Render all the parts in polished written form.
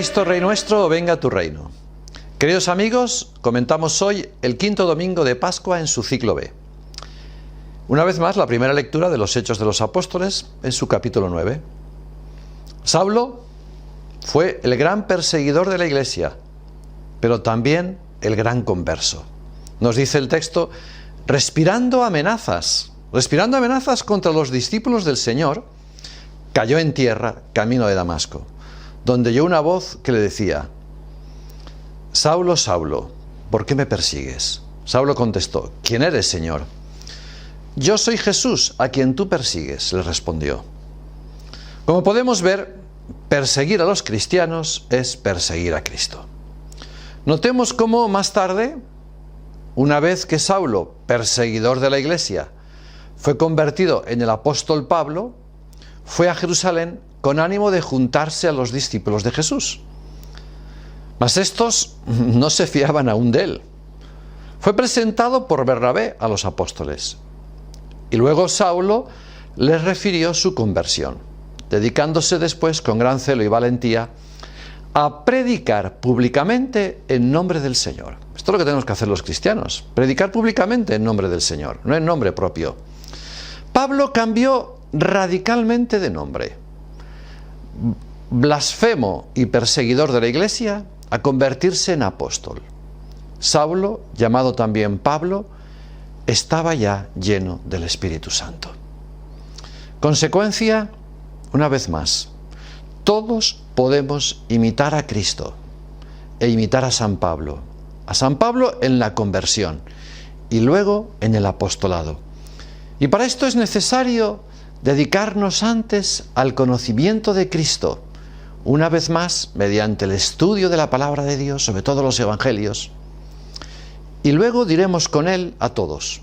Cristo Rey nuestro, venga tu reino. Queridos amigos, comentamos hoy el quinto domingo de Pascua en su ciclo B. Una vez más, la primera lectura de los Hechos de los Apóstoles en su capítulo 9. Saulo fue el gran perseguidor de la Iglesia, pero también el gran converso. Nos dice el texto, respirando amenazas contra los discípulos del Señor, cayó en tierra camino de Damasco, donde oyó una voz que le decía, Saulo, Saulo, ¿por qué me persigues? Saulo contestó, ¿quién eres, Señor? Yo soy Jesús, a quien tú persigues, le respondió. Como podemos ver, perseguir a los cristianos es perseguir a Cristo. Notemos cómo más tarde, una vez que Saulo, perseguidor de la Iglesia, fue convertido en el apóstol Pablo, fue a Jerusalén con ánimo de juntarse a los discípulos de Jesús. Mas estos no se fiaban aún de él. Fue presentado por Bernabé a los apóstoles. Y luego Saulo les refirió su conversión, dedicándose después con gran celo y valentía a predicar públicamente en nombre del Señor. Esto es lo que tenemos que hacer los cristianos, predicar públicamente en nombre del Señor, no en nombre propio. Pablo cambió radicalmente de nombre. Blasfemo y perseguidor de la Iglesia, a convertirse en apóstol. Saulo, llamado también Pablo, estaba ya lleno del Espíritu Santo. Consecuencia, una vez más, todos podemos imitar a Cristo e imitar a San Pablo en la conversión y luego en el apostolado. Y para esto es necesario dedicarnos antes al conocimiento de Cristo, una vez más mediante el estudio de la palabra de Dios, sobre todo los evangelios, y luego diremos con él a todos,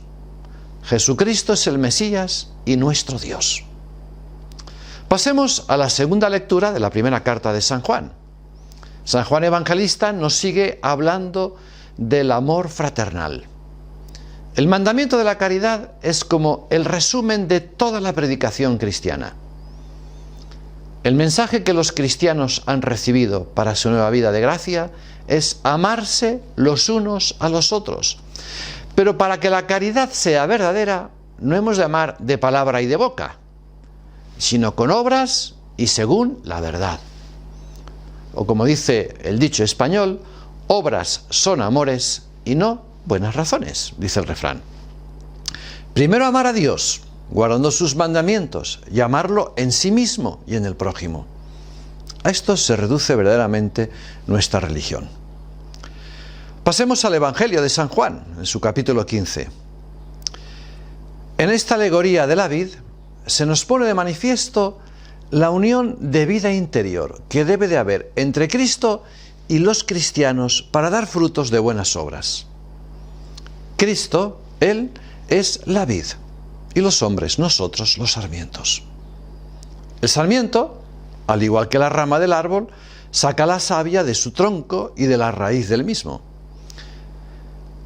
Jesucristo es el Mesías y nuestro Dios. Pasemos a la segunda lectura de la primera carta de San Juan. San Juan Evangelista nos sigue hablando del amor fraternal. El mandamiento de la caridad es como el resumen de toda la predicación cristiana. El mensaje que los cristianos han recibido para su nueva vida de gracia es amarse los unos a los otros. Pero para que la caridad sea verdadera, no hemos de amar de palabra y de boca, sino con obras y según la verdad. O como dice el dicho español, obras son amores y no buenas razones, dice el refrán. Primero amar a Dios, guardando sus mandamientos, y amarlo en sí mismo y en el prójimo. A esto se reduce verdaderamente nuestra religión. Pasemos al Evangelio de San Juan, en su capítulo 15. En esta alegoría de la vid, se nos pone de manifiesto la unión de vida interior que debe de haber entre Cristo y los cristianos para dar frutos de buenas obras. Cristo, Él, es la vid, y los hombres, nosotros, los sarmientos. El sarmiento, al igual que la rama del árbol, saca la savia de su tronco y de la raíz del mismo.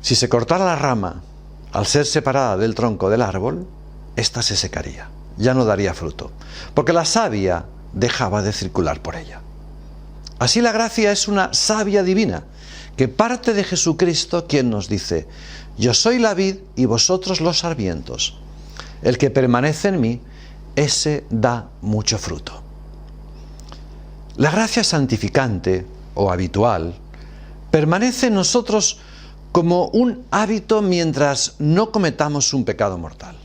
Si se cortara la rama, al ser separada del tronco del árbol, ésta se secaría, ya no daría fruto, porque la savia dejaba de circular por ella. Así la gracia es una savia divina, que parte de Jesucristo, quien nos dice, yo soy la vid y vosotros los sarmientos. El que permanece en mí, ese da mucho fruto. La gracia santificante o habitual permanece en nosotros como un hábito mientras no cometamos un pecado mortal.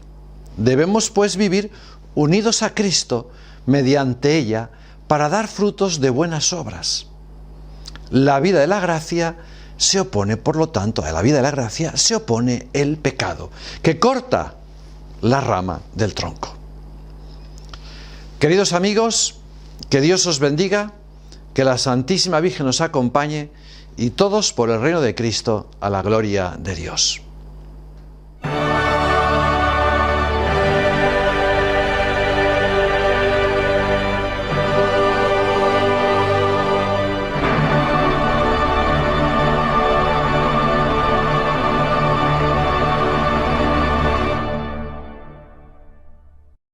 Debemos pues vivir unidos a Cristo mediante ella para dar frutos de buenas obras. La vida de la gracia se opone, por lo tanto, a la vida de la gracia se opone el pecado, que corta la rama del tronco. Queridos amigos, que Dios os bendiga, que la Santísima Virgen nos acompañe y todos por el reino de Cristo a la gloria de Dios.